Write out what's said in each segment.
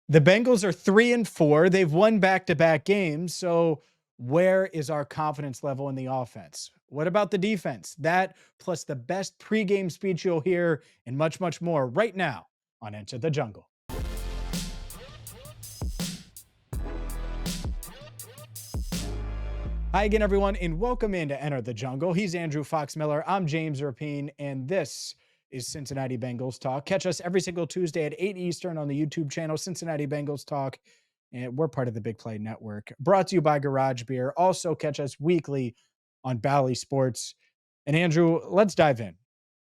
The Bengals are 3-4. They've won back-to-back games. So where is our confidence level in the offense? What about the defense? That plus the best pregame speech you'll hear and much, much more right now on Enter the Jungle. Hi again, everyone, and welcome in to Enter the Jungle. He's Andrew Fox Miller. I'm James Rapien, and this is Cincinnati Bengals Talk. Catch us every single Tuesday at 8 Eastern on the YouTube channel, Cincinnati Bengals Talk. And we're part of the Big Play Network. Brought to you by Garage Beer. Also, catch us weekly on Bally Sports. And Andrew, let's dive in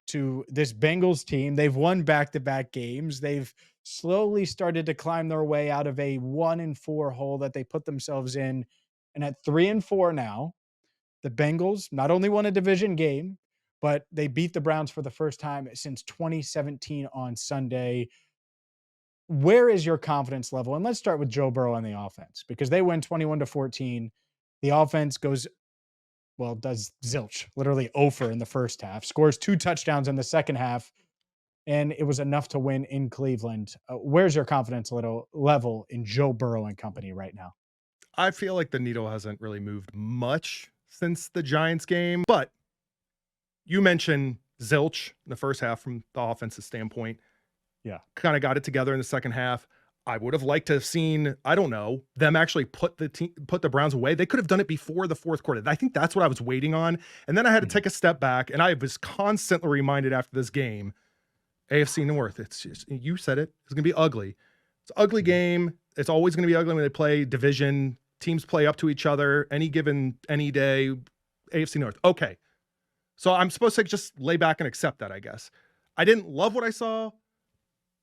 to this Bengals team. They've won back-to-back games. They've slowly started to climb their way out of a 1-4 hole that they put themselves in. And at 3-4 now, the Bengals not only won a division game, but they beat the Browns for the first time since 2017 on Sunday. Where is your confidence level? And let's start with Joe Burrow on the offense, because they win 21-14. The offense does zilch, literally 0 in the first half, scores 2 touchdowns in the second half, and it was enough to win in Cleveland. Where's your confidence level in Joe Burrow and company right now? I feel like the needle hasn't really moved much since the Giants game, but you mentioned zilch in the first half from the offensive standpoint. Yeah. Kind of got it together in the second half. I would have liked to have seen, I don't know, them actually put the Browns away. They could have done it before the fourth quarter. I think that's what I was waiting on. And then I had to take a step back, and I was constantly reminded after this game, AFC North, it's just, you said it, it's going to be ugly. It's an ugly game. It's always going to be ugly when they play division. Teams play up to each other any day. AFC North. Okay. So I'm supposed to just lay back and accept that, I guess. I didn't love what I saw,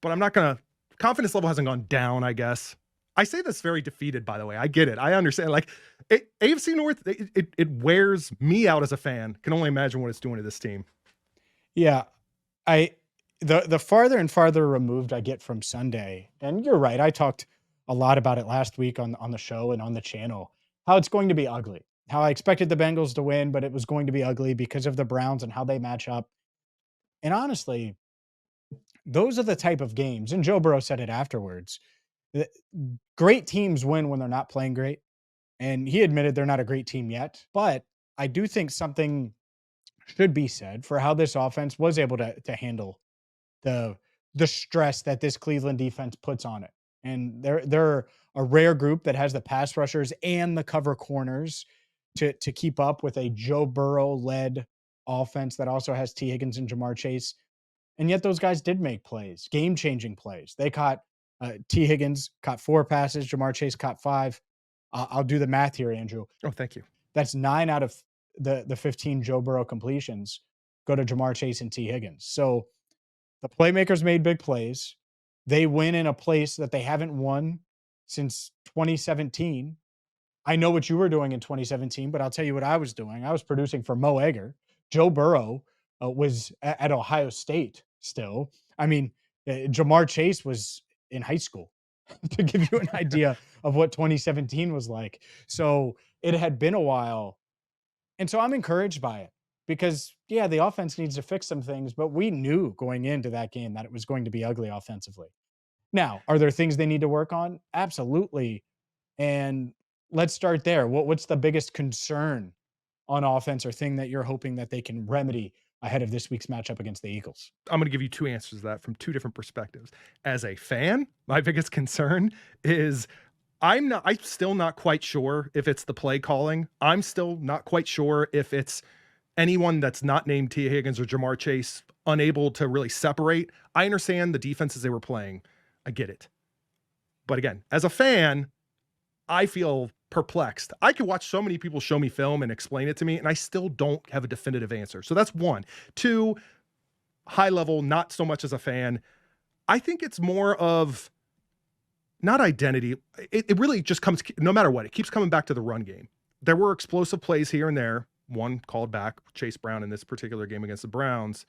but I'm not going to, confidence level hasn't gone down, I guess. I say this very defeated, by the way. I get it. I understand. Like, AFC North, it wears me out as a fan. Can only imagine what it's doing to this team. Yeah. The farther and farther removed I get from Sunday, and you're right, I talked a lot about it last week on the show and on the channel, how it's going to be ugly, how I expected the Bengals to win, but it was going to be ugly because of the Browns and how they match up. And honestly, those are the type of games, and Joe Burrow said it afterwards, that great teams win when they're not playing great. And he admitted they're not a great team yet, but I do think something should be said for how this offense was able to handle the stress that this Cleveland defense puts on it. And they're a rare group that has the pass rushers and the cover corners to keep up with a Joe Burrow led offense that also has T. Higgins and Jamar Chase. And yet those guys did make plays, game-changing plays. They caught T. Higgins caught 4 passes, Jamar Chase caught 5. I'll do the math here, Andrew. Oh, thank you. That's 9 out of the 15 Joe Burrow completions go to Jamar Chase and T. Higgins. So the playmakers made big plays. They win in a place that they haven't won since 2017. I know what you were doing in 2017, but I'll tell you what I was doing. I was producing for Mo Egger. Joe Burrow was at Ohio State still. I mean, Jamar Chase was in high school to give you an idea of what 2017 was like. So it had been a while. And so I'm encouraged by it because, yeah, the offense needs to fix some things, but we knew going into that game that it was going to be ugly offensively. Now, are there things they need to work on? Absolutely. And let's start there. What's the biggest concern on offense or thing that you're hoping that they can remedy ahead of this week's matchup against the Eagles? I'm going to give you 2 answers to that from 2 different perspectives. As a fan, my biggest concern is I'm still not quite sure if it's the play calling. I'm still not quite sure if it's anyone that's not named T. Higgins or Jamar Chase unable to really separate. I understand the defenses they were playing. I get it. But again, as a fan, I feel perplexed. I could watch so many people show me film and explain it to me, and I still don't have a definitive answer. So that's 1. 2, high level, not so much as a fan. I think it's more of not identity. It really just comes, no matter what, it keeps coming back to the run game. There were explosive plays here and there. One called back, Chase Brown in this particular game against the Browns.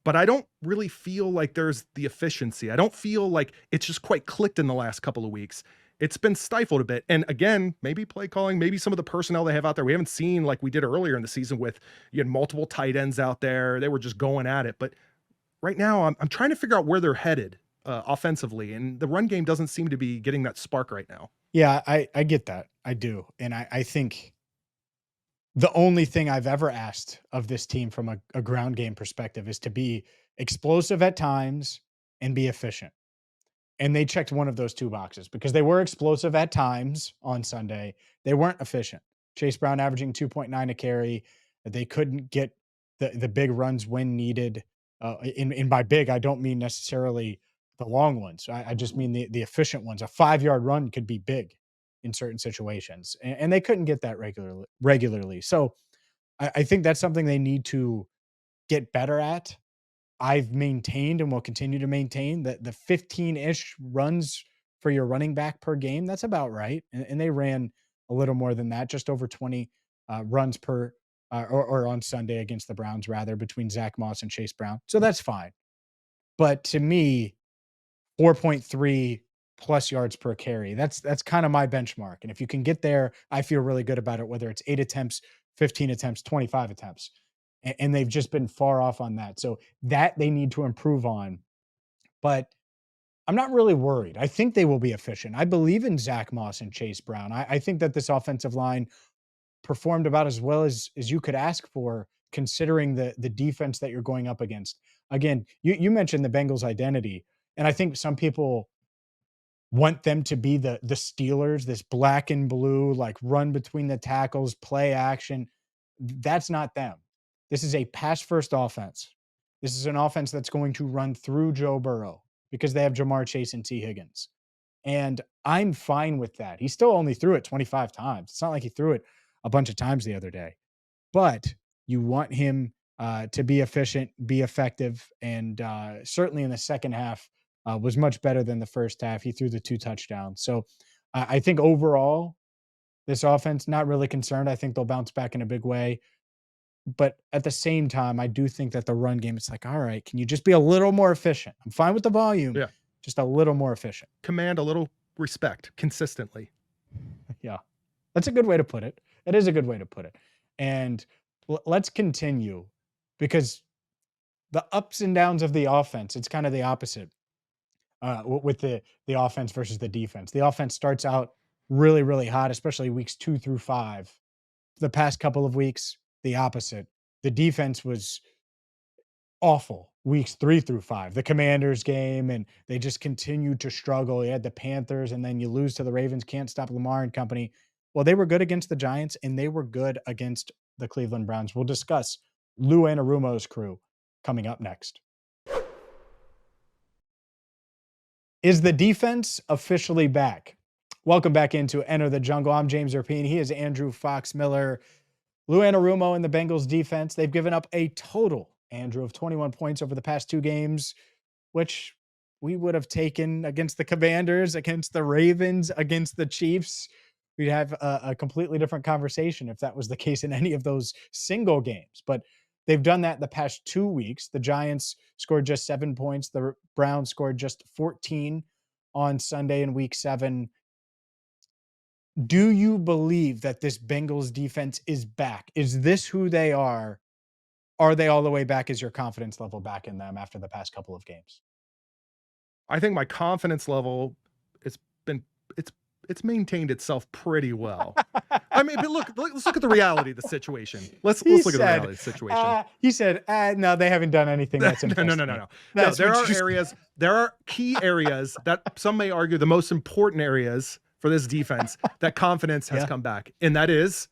But I don't really feel like there's the efficiency. I don't feel like it's just quite clicked in the last couple of weeks. It's been stifled a bit. And again, maybe play calling, maybe some of the personnel they have out there. We haven't seen like we did earlier in the season with, you had multiple tight ends out there. They were just going at it. But right now I'm trying to figure out where they're headed. offensively, and the run game doesn't seem to be getting that spark right now. Yeah, I get that. I do. And I think the only thing I've ever asked of this team from a ground game perspective is to be explosive at times and be efficient. And they checked one of those two boxes because they were explosive at times on Sunday. They weren't efficient. Chase Brown averaging 2.9 a carry. They couldn't get the big runs when needed. In by big, I don't mean necessarily the long ones. I just mean the efficient ones. A 5-yard run could be big in certain situations, and they couldn't get that regularly. So I think that's something they need to get better at. I've maintained and will continue to maintain that the 15-ish runs for your running back per game, that's about right. And they ran a little more than that, just over 20 runs per or on Sunday against the Browns, rather, between Zach Moss and Chase Brown. So that's fine. But to me, 4.3 plus yards per carry, that's kind of my benchmark. And if you can get there, I feel really good about it, whether it's 8 attempts, 15 attempts, 25 attempts. And they've just been far off on that. So that they need to improve on. But I'm not really worried. I think they will be efficient. I believe in Zach Moss and Chase Brown. I think that this offensive line performed about as well as you could ask for, considering the defense that you're going up against. Again, you mentioned the Bengals' identity, and I think some people want them to be the Steelers, this black and blue, like run between the tackles, play action. That's not them. This is a pass-first offense. This is an offense that's going to run through Joe Burrow because they have Jamar Chase and T. Higgins. And I'm fine with that. He still only threw it 25 times. It's not like he threw it a bunch of times the other day. But you want him to be efficient, be effective, and certainly in the second half was much better than the first half. He threw the 2 touchdowns. So I think overall, this offense, not really concerned. I think they'll bounce back in a big way. But at the same time, I do think that the run game, it's like, all right, can you just be a little more efficient? I'm fine with the volume, just a little more efficient. Command a little respect consistently. Yeah, that's a good way to put it. That is a good way to put it. And let's continue, because the ups and downs of the offense, it's kind of the opposite with the offense versus the defense. The offense starts out really, really hot, especially weeks 2 through 5. The past couple of weeks, the opposite. The defense was awful weeks 3 through 5. The Commanders game, and they just continued to struggle. You had the Panthers, and then you lose to the Ravens. Can't stop Lamar and company. Well, they were good against the Giants, and they were good against the Cleveland Browns. We'll discuss Lou Anarumo's crew coming up next. Is the defense officially back? Welcome back into Enter the Jungle. I'm James Rapien. He is Andrew Fox Miller. Lou Anarumo and the Bengals defense, they've given up a total, Andrew, of 21 points over the past 2 games, which we would have taken against the Commanders, against the Ravens, against the Chiefs. We'd have a completely different conversation if that was the case in any of those single games. But they've done that the past 2 weeks. The Giants scored just 7 points. The Browns scored just 14 on Sunday in week 7. Do you believe that this Bengals defense is back? Is this who they are? Are they all the way back? Is your confidence level back in them after the past couple of games? I think my confidence level, it's maintained itself pretty well. I mean, but let's look at the reality of the situation. Let's look at the reality of the situation. He said, no, they haven't done anything that's impressive. No. There are key areas that some may argue the most important areas for this defense that confidence has come back. And that is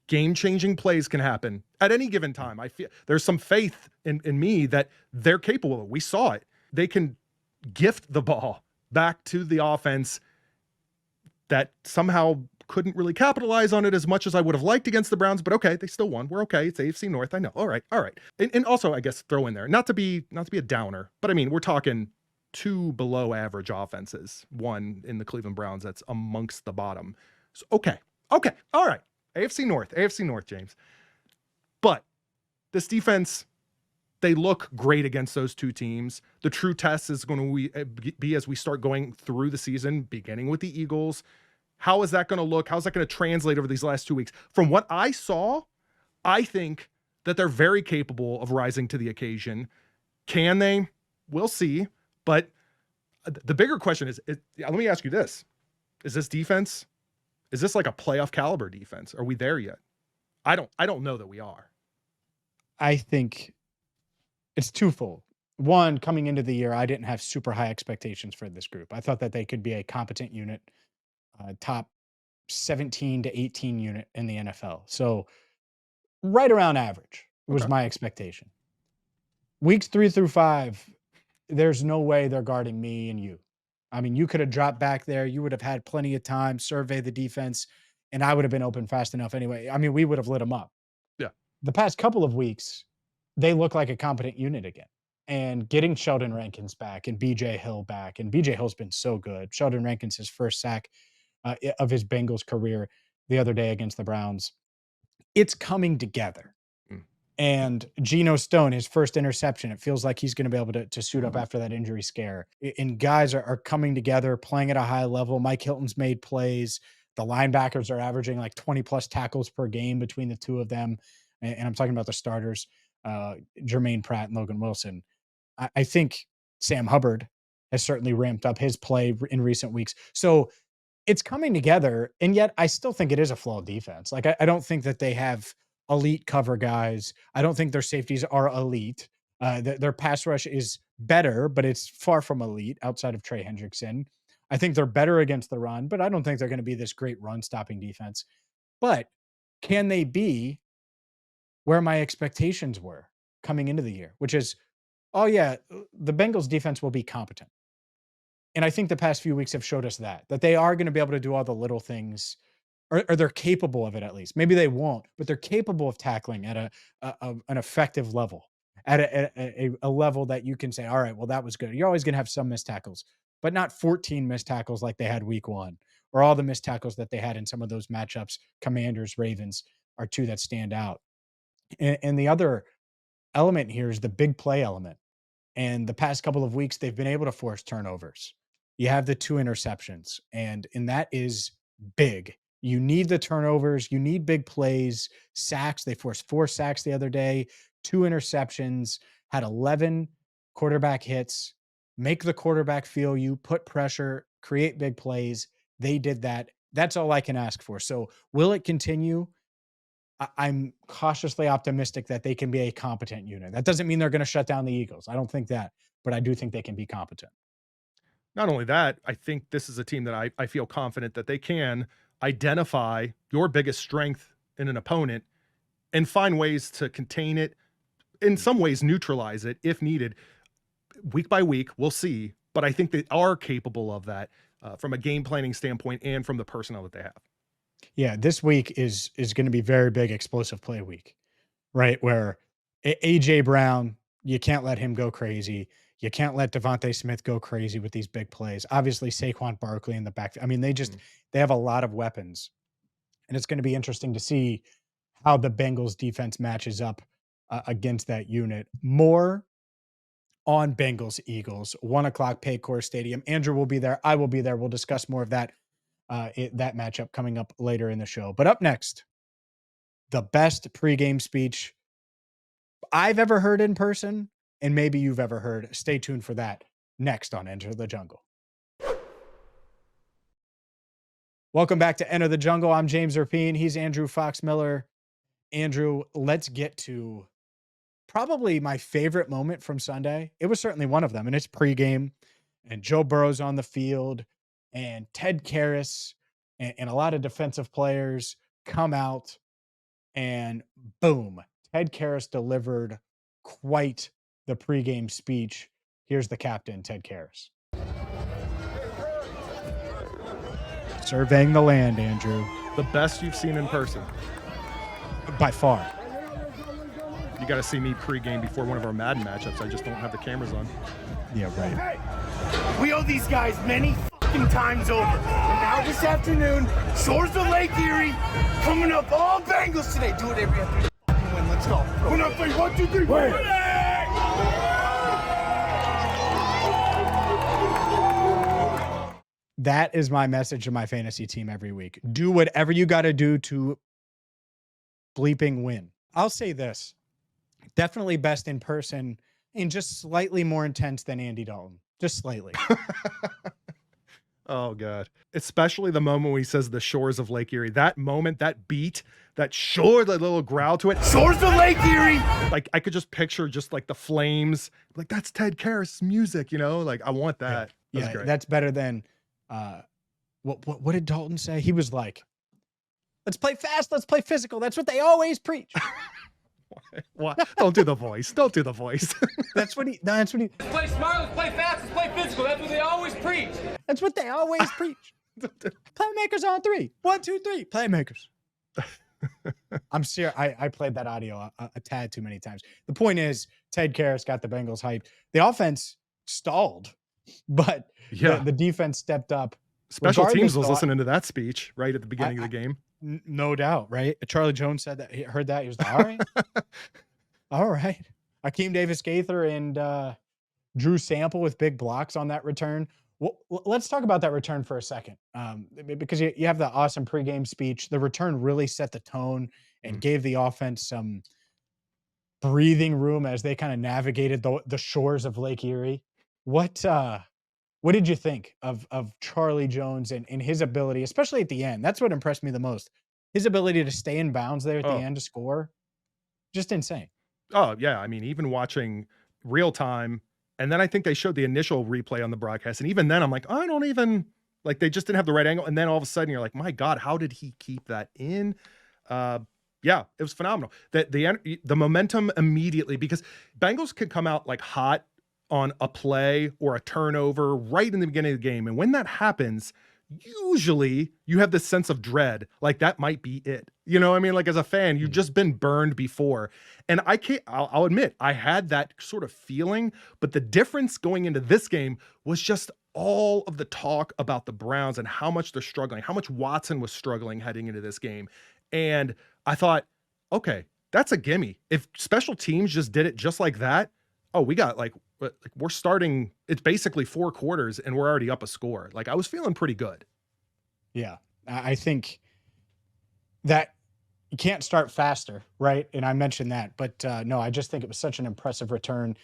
game-changing plays can happen at any given time. I feel there's some faith in me that they're capable of it. We saw it. They can gift the ball back to the offense that somehow couldn't really capitalize on it as much as I would have liked against the Browns, but okay, they still won. We're okay. It's AFC North. I know. All right. And also, I guess, throw in there, not to be a downer, but I mean, we're talking 2 below average offenses, one in the Cleveland Browns that's amongst the bottom. So, okay. All right. AFC North, James. But this defense, they look great against those 2 teams. The true test is going to be as we start going through the season, beginning with the Eagles. How is that going to look? How's that going to translate over these last 2 weeks? From what I saw, I think that they're very capable of rising to the occasion. Can they? We'll see. But the bigger question is, let me ask you this. Is this defense, is this like a playoff caliber defense? Are we there yet? I don't know that we are. I think it's twofold. One, coming into the year, I didn't have super high expectations for this group. I thought that they could be a competent unit, top 17 to 18 unit in the NFL. So right around average was Okay. my expectation. Weeks 3 through 5, there's no way they're guarding me and you. I mean, you could have dropped back there. You would have had plenty of time, survey the defense, and I would have been open fast enough anyway. I mean, we would have lit them up. Yeah. The past couple of weeks, they look like a competent unit again. And getting Sheldon Rankins back and BJ Hill back, and BJ Hill's been so good. Sheldon Rankins, his first sack of his Bengals career the other day against the Browns. It's coming together. And Geno Stone, his first interception, it feels like he's going to be able to suit up after that injury scare. And guys are coming together, playing at a high level. Mike Hilton's made plays. The linebackers are averaging like 20 plus tackles per game between the two of them. And I'm talking about the starters, Jermaine Pratt and Logan Wilson. I think Sam Hubbard has certainly ramped up his play in recent weeks. So it's coming together, and yet I still think it is a flawed defense. Like, I don't think that they have elite cover guys. I don't think their safeties are elite. Their pass rush is better, but it's far from elite outside of Trey Hendrickson. I think they're better against the run, but I don't think they're going to be this great run-stopping defense. But can they be where my expectations were coming into the year, which is, oh, yeah, the Bengals defense will be competent. And I think the past few weeks have showed us that they are going to be able to do all the little things, or they're capable of it at least. Maybe they won't, but they're capable of tackling at an effective level, at a level that you can say, all right, well, that was good. You're always going to have some missed tackles, but not 14 missed tackles like they had week 1, or all the missed tackles that they had in some of those matchups. Commanders, Ravens are two that stand out. And the other element here is the big play element. And the past couple of weeks, they've been able to force turnovers. You have the 2 interceptions, and that is big. You need the turnovers. You need big plays, sacks. They forced 4 sacks the other day, 2 interceptions, had 11 quarterback hits, make the quarterback feel you, put pressure, create big plays. They did that. That's all I can ask for. So will it continue? I'm cautiously optimistic that they can be a competent unit. That doesn't mean they're going to shut down the Eagles. I don't think that, but I do think they can be competent. Not only that, I think this is a team that I feel confident that they can identify your biggest strength in an opponent and find ways to contain it, in some ways neutralize it if needed. Week by week, we'll see, but I think they are capable of that from a game planning standpoint and from the personnel that they have. Yeah, this week is going to be very big explosive play week, right? Where AJ Brown, you can't let him go crazy. You can't let Devontae Smith go crazy with these big plays. Obviously, Saquon Barkley in the back. I mean, they have a lot of weapons, and it's going to be interesting to see how the Bengals defense matches up against that unit. More on Bengals Eagles, 1:00 Paycor Stadium. Andrew will be there. I will be there. We'll discuss more of that that matchup coming up later in the show. But up next, the best pregame speech I've ever heard in person, and maybe you've ever heard. Stay tuned for that next on Enter the Jungle. Welcome back to Enter the Jungle. I'm James Rapien. He's Andrew Fox Miller. Andrew, let's get to probably my favorite moment from Sunday. It was certainly one of them, and it's pregame, and Joe Burrow's on the field, and Ted Karras and a lot of defensive players come out, and boom, Ted Karras delivered quite the pregame speech. Here's the captain, Ted Karras. Surveying the land, Andrew. The best you've seen in person. By far. You got to see me pregame before one of our Madden matchups. I just don't have the cameras on. Yeah, right. Hey, we owe these guys many fucking times over. And now this afternoon, Shores of Lake Erie, coming up all Bengals today. Do it every afternoon. Win. Let's go. We're not playing 1, 2, 3. Wait. That is my message to my fantasy team every week. Do whatever you got to do to bleeping win. I'll say this. Definitely best in person and just slightly more intense than Andy Dalton. just slightly. Oh God. Especially the moment when he says the shores of Lake Erie, that moment, that beat, that shore, that little growl to it. Shores of Lake Erie. Like I could just picture just like the flames, like that's Ted Karras music, like I want that. Yeah, Great. that's better than, what did Dalton say? He was like, let's play fast. Let's play physical. That's what they always preach. What? Don't do the voice. Don't do the voice. That's what he. Let's play smart, let's play fast, let's play physical. That's what they always preach. That's what they always preach. Playmakers on 3. 1, 2, 3. Playmakers. I'm serious. I played that audio a tad too many times. The point is, Ted Karras got the Bengals hyped. The offense stalled, but the defense stepped up. Special teams was listening to that speech right at the beginning of the game. No doubt, right? Charlie Jones said that. He heard that. He was like, all right. All right. Akeem Davis-Gaither and Drew Sample with big blocks on that return. Well, let's talk about that return for a second, because you have the awesome pregame speech. The return really set the tone and gave the offense some breathing room as they kind of navigated the shores of Lake Erie. What did you think of Charlie Jones and his ability, especially at the end? That's what impressed me the most. His ability to stay in bounds there at the end to score. Just insane. Oh, yeah. I mean, even watching real time, and then I think they showed the initial replay on the broadcast. And even then I'm like, I don't even, like, they just didn't have the right angle. And then all of a sudden you're like, my God, how did he keep that in? Yeah, it was phenomenal. The momentum immediately, because Bengals could come out like hot on a play or a turnover right in the beginning of the game. And when that happens, usually you have this sense of dread, like that might be it. You know what I mean? Like as a fan, you've just been burned before. And I'll admit, I had that sort of feeling, but the difference going into this game was just all of the talk about the Browns and how much they're struggling, how much Watson was struggling heading into this game. And I thought, okay, that's a gimme. If special teams just did it just like that, we got we're starting, it's basically 4 quarters and we're already up a score. Like I was feeling pretty good. Yeah. I think that you can't start faster, right? And I mentioned that, but no, I just think it was such an impressive return.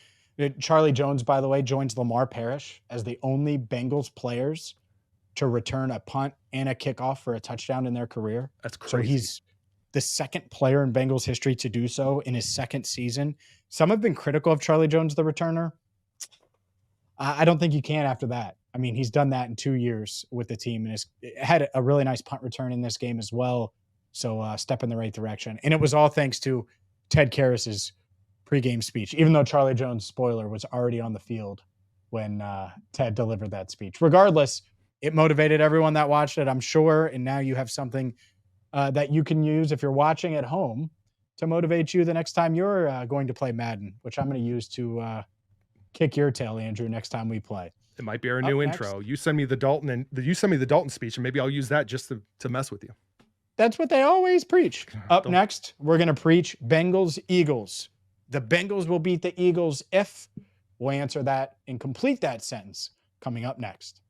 Charlie Jones, by the way, joins Lamar Parrish as the only Bengals players to return a punt and a kickoff for a touchdown in their career. That's crazy. So he's the second player in Bengals history to do so in his second season. Some have been critical of Charlie Jones, the returner. I don't think you can after that. I mean, he's done that in 2 years with the team and has had a really nice punt return in this game as well. So step in the right direction. And it was all thanks to Ted Karras's pregame speech, even though Charlie Jones, spoiler, was already on the field when Ted delivered that speech. Regardless, it motivated everyone that watched it, I'm sure. And now you have something that you can use if you're watching at home to motivate you the next time you're going to play Madden, which I'm going to use to kick your tail, Andrew, next time we play. It might be our new intro. You send me the Dalton speech, and maybe I'll use that just to mess with you. That's what they always preach. Up next, we're going to preach Bengals Eagles. The Bengals will beat the Eagles if. We'll answer that and complete that sentence coming up next.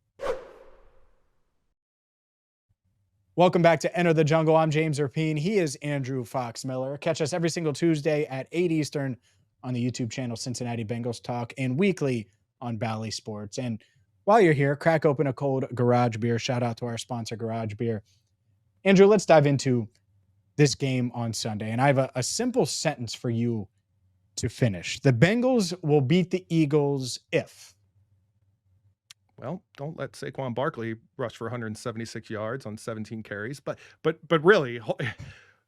Welcome back to Enter the Jungle. I'm James Rapien. He is Andrew Fox Miller. Catch us every single Tuesday at 8 Eastern on the YouTube channel Cincinnati Bengals Talk and weekly on Bally Sports. And while you're here, crack open a cold Garage Beer. Shout out to our sponsor, Garage Beer. Andrew, let's dive into this game on Sunday. And I have a simple sentence for you to finish. The Bengals will beat the Eagles if. Well, don't let Saquon Barkley rush for 176 yards on 17 carries, but really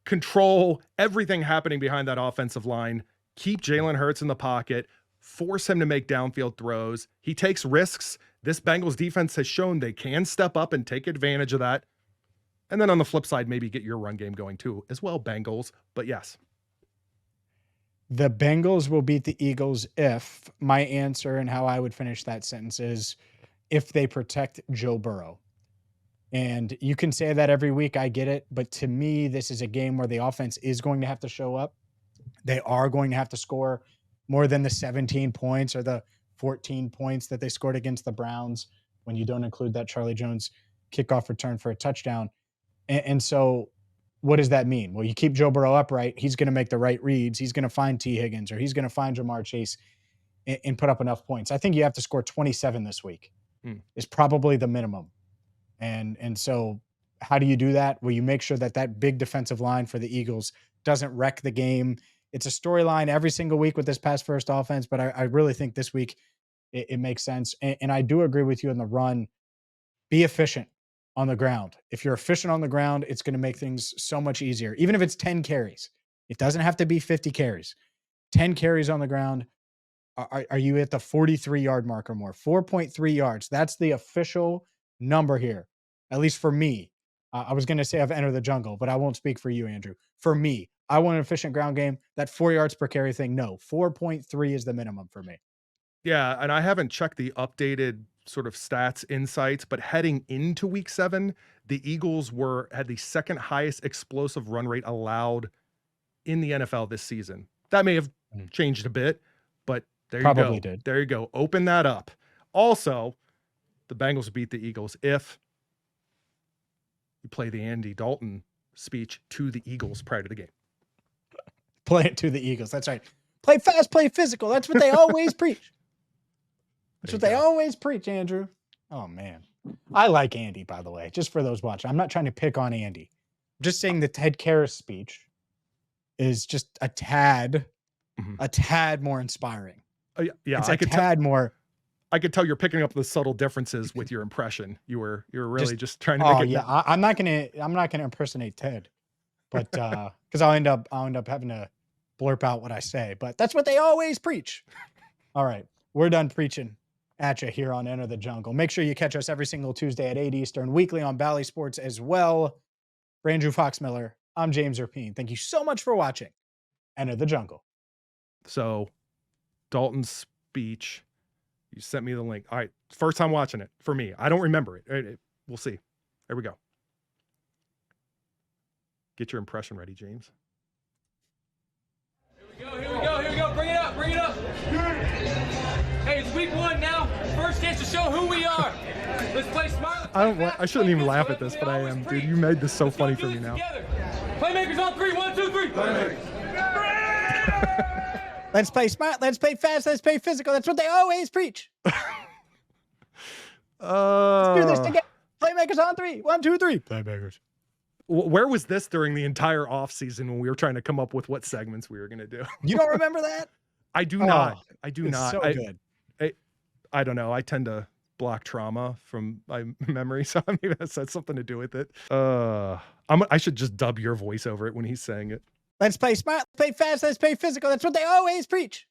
control everything happening behind that offensive line. Keep Jalen Hurts in the pocket, force him to make downfield throws. He takes risks. This Bengals defense has shown they can step up and take advantage of that. And then on the flip side, maybe get your run game going too as well, Bengals. But yes. The Bengals will beat the Eagles if. My answer and how I would finish that sentence is if they protect Joe Burrow. And you can say that every week, I get it. But to me, this is a game where the offense is going to have to show up. They are going to have to score more than the 17 points or the 14 points that they scored against the Browns when you don't include that Charlie Jones kickoff return for a touchdown. And so what does that mean? Well, you keep Joe Burrow upright. He's going to make the right reads. He's going to find T. Higgins or he's going to find Jamar Chase. and put up enough points. I think you have to score 27 this week is probably the minimum. And so how do you do that? Well, you make sure that big defensive line for the Eagles doesn't wreck the game. It's a storyline every single week with this pass first offense, but I really think this week it makes sense. And I do agree with you in the run. Be efficient on the ground. If you're efficient on the ground, it's going to make things so much easier. Even if it's 10 carries, it doesn't have to be 50 carries. 10 carries on the ground. Are you at the 43-yard mark or more? 4.3 yards. That's the official number here, at least for me. I was going to say I've entered the jungle, but I won't speak for you, Andrew. For me, I want an efficient ground game. That 4 yards per carry thing, no. 4.3 is the minimum for me. Yeah, and I haven't checked the updated sort of stats insights, but heading into week 7, the Eagles had the second highest explosive run rate allowed in the NFL this season. That may have changed a bit, but there you go. Did. There you go. Open that up. Also, the Bengals beat the Eagles if you play the Andy Dalton speech to the Eagles prior to the game. Play it to the Eagles. That's right. Play fast, play physical. That's what they always preach. That's what they always preach, Andrew. Oh, man. I like Andy, by the way, just for those watching. I'm not trying to pick on Andy. I'm just saying the Ted Karras speech is just a tad more inspiring. Yeah, it's a tad more. I could tell you're picking up the subtle differences with your impression. You were really just trying to make it. Yeah, I'm not gonna impersonate Ted, but because I'll end up having to blurp out what I say. But that's what they always preach. All right, we're done preaching at you here on Enter the Jungle. Make sure you catch us every single Tuesday at 8 Eastern, weekly on Bally Sports as well. For Andrew Fox-Miller, I'm James Rapien. Thank you so much for watching Enter the Jungle. So, Dalton's speech, you sent me the link. All right, first time watching it for me. I don't remember it. We'll see. There we go. Get your impression ready, James. Here we go. Bring it up. Hey, it's week 1 now. First chance to show who we are. Let's play smart. I shouldn't even laugh at this, but I am, dude. You made this so funny for me now. Playmakers on 3. 1, 2, 3. Playmakers. Let's play smart. Let's play fast. Let's play physical. That's what they always preach. Let's do this together. Playmakers on 3. 1, 2, 3. Playmakers. Where was this during the entire offseason when we were trying to come up with what segments we were going to do? You don't remember that? I do not. I do it's not. So good. I don't know. I tend to block trauma from my memory, so maybe that's something to do with it. I should just dub your voice over it when he's saying it. Let's play smart, play fast, let's play physical. That's what they always preach.